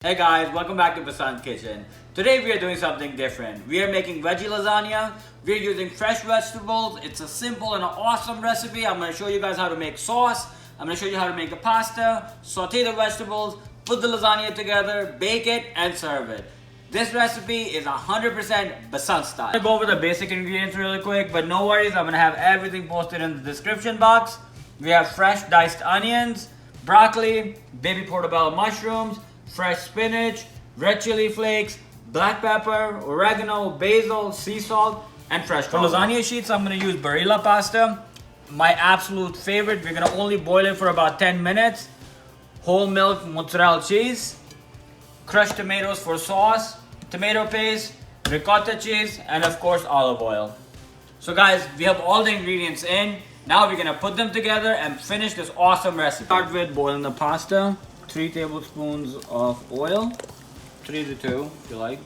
Hey guys, welcome back to Basant's Kitchen. Today we are doing something different. We are making veggie lasagna. We are using fresh vegetables. It's a simple and an awesome recipe. I'm going to show you guys how to make sauce. I'm going to show you how to make the pasta, saute the vegetables, put the lasagna together, bake it, and serve it. This recipe is 100% Basant style. I'm going to go over the basic ingredients really quick, but no worries, I'm going to have everything posted in the description box. We have fresh diced onions, broccoli, baby portobello mushrooms, fresh spinach, red chili flakes, black pepper, oregano, basil, sea salt, and fresh garlic. For lasagna sheets, I'm going to use Barilla pasta. My absolute favorite. We're going to only boil it for about 10 minutes. Whole milk mozzarella cheese, crushed tomatoes for sauce, tomato paste, ricotta cheese, and of course olive oil. So guys, we have all the ingredients in. Now we're going to put them together and finish this awesome recipe. Start with boiling the pasta. 3 tablespoons of oil, 3 to 2 if you like,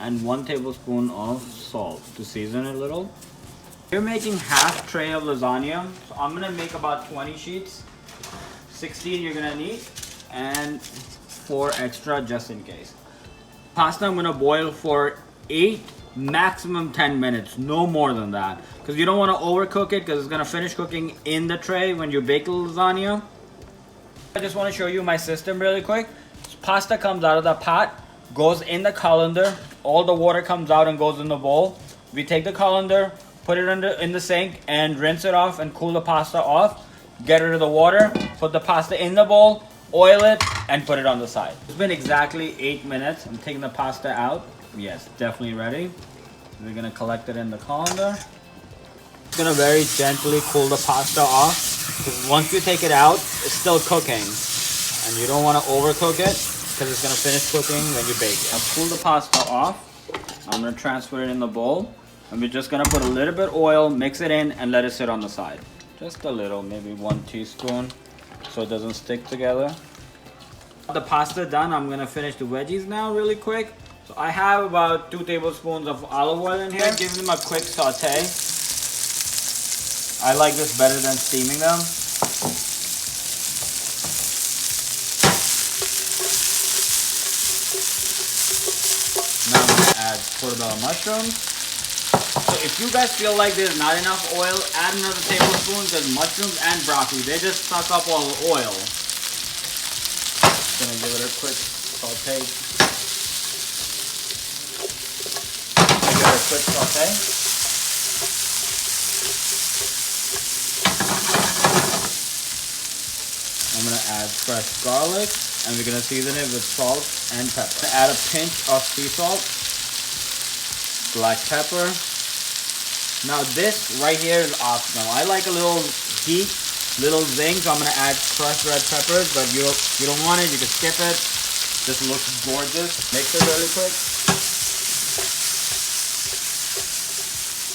and 1 tablespoon of salt to season it a little. We're making half tray of lasagna, so I'm gonna make about 20 sheets. 16 you're gonna need, and 4 extra just in case. Pasta I'm gonna boil for 8, maximum 10 minutes, no more than that, because you don't want to overcook it because it's gonna finish cooking in the tray when you bake the lasagna. I just want to show you my system really quick. Pasta comes out of the pot, goes in the colander, all the water comes out and goes in the bowl. We take the colander, put it in the sink and rinse it off and cool the pasta off. Get rid of the water, put the pasta in the bowl, oil it, and put it on the side. It's been exactly 8 minutes. I'm taking the pasta out. Yes, definitely ready. We're gonna collect it in the colander. I'm gonna very gently cool the pasta off. Because once you take it out, it's still cooking. And you don't want to overcook it because it's going to finish cooking when you bake it. I'll cool the pasta off. I'm going to transfer it in the bowl. And we're just going to put a little bit of oil, mix it in, and let it sit on the side. Just a little, maybe 1 teaspoon, so it doesn't stick together. The pasta done, I'm going to finish the veggies now really quick. So I have about 2 tablespoons of olive oil in here. Give them a quick saute. I like this better than steaming them. Now I'm going to add portobello mushrooms. So if you guys feel like there's not enough oil, add another tablespoon because mushrooms and broccoli, they just suck up all the oil. Just going to give it a quick saute. Give it a quick saute. I'm going to add fresh garlic, and we're going to season it with salt and pepper. Add a pinch of sea salt, black pepper. Now this right here is optional. I like a little heat, little zing, so I'm going to add crushed red peppers, but you don't want it, you can skip it. This looks gorgeous. Mix it really quick.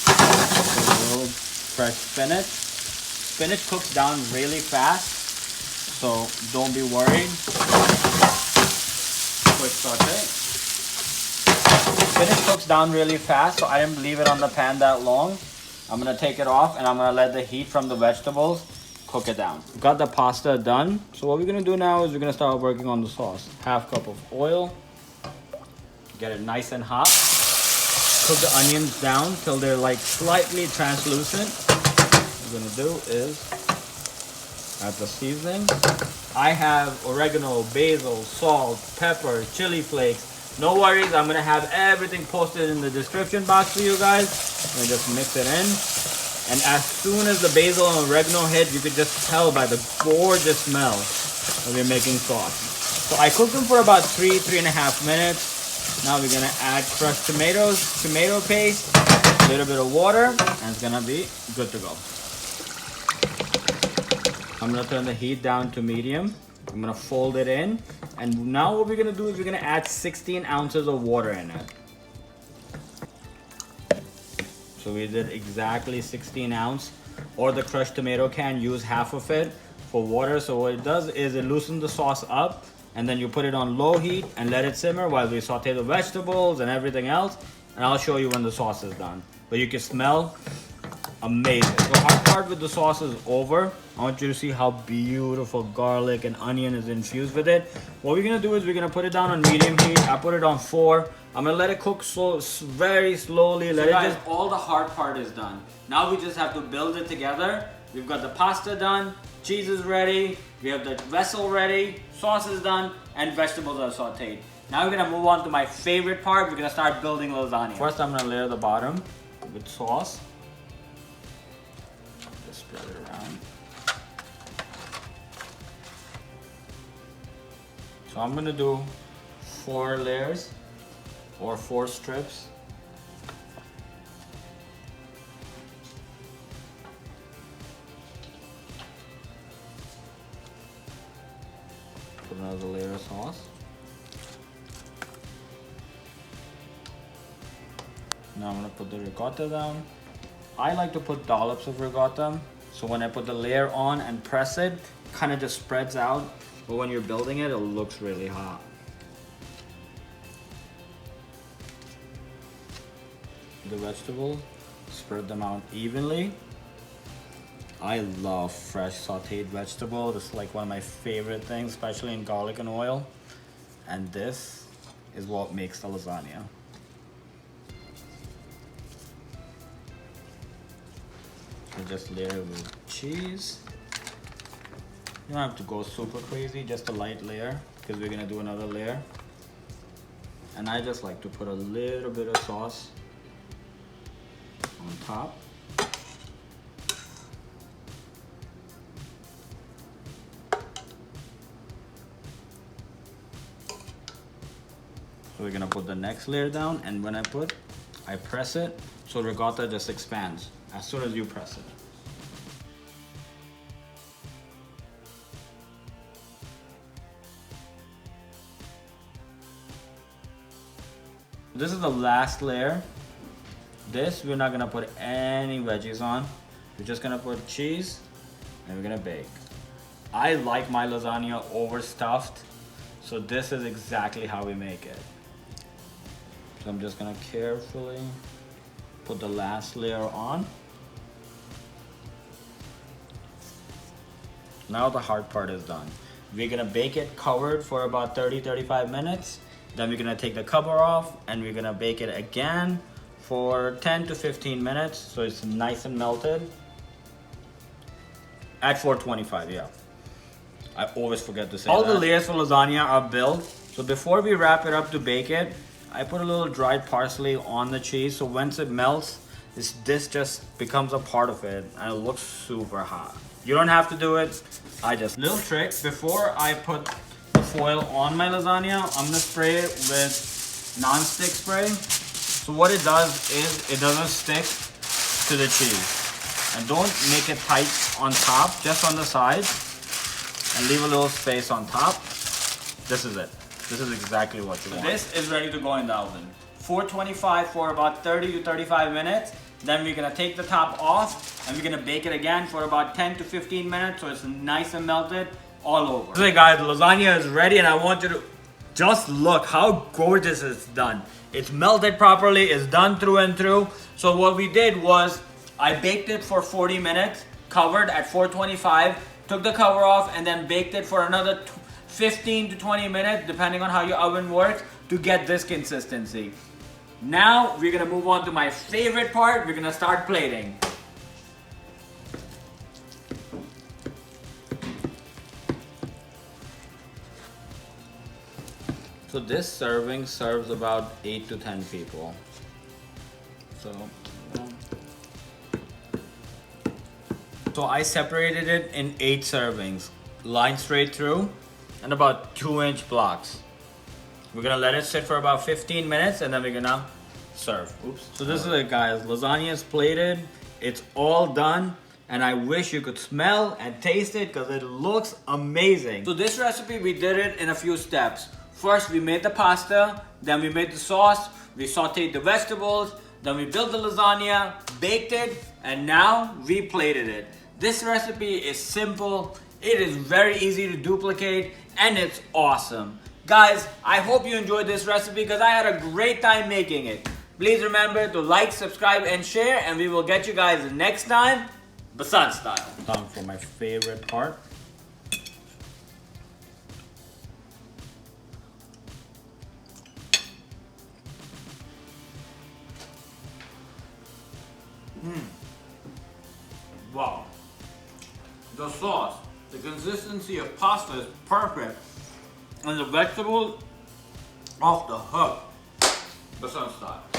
A little fresh spinach. Spinach cooks down really fast, so don't be worried. Quick saute. Spinach cooks down really fast, so I didn't leave it on the pan that long. I'm gonna take it off and I'm gonna let the heat from the vegetables cook it down. Got the pasta done. So what we're gonna do now is we're gonna start working on the sauce. Half cup of oil. Get it nice and hot. Cook the onions down till they're like slightly translucent. What we're gonna do is add the seasoning. I have oregano, basil, salt, pepper, chili flakes. No worries, I'm gonna have everything posted in the description box for you guys. And just mix it in. And as soon as the basil and oregano hit, you could just tell by the gorgeous smell that we're making sauce. So I cooked them for about 3.5 minutes. Now we're gonna add crushed tomatoes, tomato paste, a little bit of water, and it's gonna be good to go. I'm going to turn the heat down to medium. I'm going to fold it in. And now what we're going to do is we're going to add 16 ounces of water in it. So we did exactly 16 ounce. Or the crushed tomato can, use half of it for water. So what it does is it loosens the sauce up. And then you put it on low heat and let it simmer while we saute the vegetables and everything else. And I'll show you when the sauce is done. But you can smell amazing. The hard part with the sauce is over. I want you to see how beautiful garlic and onion is infused with it. What we're gonna do is we're gonna put it down on medium heat. I put it on 4. I'm gonna let it cook very slowly. All the hard part is done. Now we just have to build it together. We've got the pasta done, cheese is ready, we have the vessel ready, sauce is done, and vegetables are sauteed. Now we're gonna move on to my favorite part. We're gonna start building lasagna. First, I'm gonna layer the bottom with sauce. Just spread it around. So I'm gonna do 4 layers or 4 strips. Put another layer of sauce. Now I'm gonna put the ricotta down. I like to put dollops of ricotta, so when I put the layer on and press it, kind of just spreads out. But when you're building it, it looks really hot. The vegetables, spread them out evenly. I love fresh sauteed vegetables. It's like one of my favorite things, especially in garlic and oil. And this is what makes the lasagna. Just layer it with cheese. You don't have to go super crazy, just a light layer because we're gonna do another layer. And I just like to put a little bit of sauce on top. So we're gonna put the next layer down, and when I press it, so ricotta just expands as soon as you press it. This is the last layer. This, we're not gonna put any veggies on. We're just gonna put cheese and we're gonna bake. I like my lasagna overstuffed, so this is exactly how we make it. So I'm just gonna carefully put the last layer on. Now the hard part is done. We're gonna bake it covered for about 30-35 minutes. Then we're gonna take the cover off and we're gonna bake it again for 10 to 15 minutes so it's nice and melted. At 425, yeah. I always forget to say all that. All the layers for lasagna are built. So before we wrap it up to bake it, I put a little dried parsley on the cheese, so once it melts, this just becomes a part of it and it looks super hot. You don't have to do it. Little trick, before I put the foil on my lasagna, I'm gonna spray it with non-stick spray. So what it does is it doesn't stick to the cheese. And don't make it tight on top, just on the sides. And leave a little space on top. This is it. This is exactly what you want. This is ready to go in the oven. 425 for about 30 to 35 minutes. Then we're gonna take the top off and we're gonna bake it again for about 10 to 15 minutes so it's nice and melted all over. Okay guys, lasagna is ready and I want you to just look how gorgeous it's done. It's melted properly, it's done through and through. So what we did was I baked it for 40 minutes, covered at 425, took the cover off and then baked it for another 15 to 20 minutes, depending on how your oven works, to get this consistency. Now we're gonna move on to my favorite part. We're gonna start plating. So this serving serves about 8 to 10 people. So I separated it in 8 servings, lined straight through, and about 2-inch blocks. We're gonna let it sit for about 15 minutes and then we're gonna serve. Oops. So this is it guys, lasagna is plated, it's all done, and I wish you could smell and taste it because it looks amazing. So this recipe, we did it in a few steps. First, we made the pasta, then we made the sauce, we sauteed the vegetables, then we built the lasagna, baked it, and now we plated it. This recipe is simple, it is very easy to duplicate, and it's awesome. Guys, I hope you enjoyed this recipe because I had a great time making it. Please remember to like, subscribe, and share, and we will get you guys next time, Basan style. Time for my favorite part. Wow. The sauce, the consistency of pasta is perfect, and the vegetables off the hook. Basan style.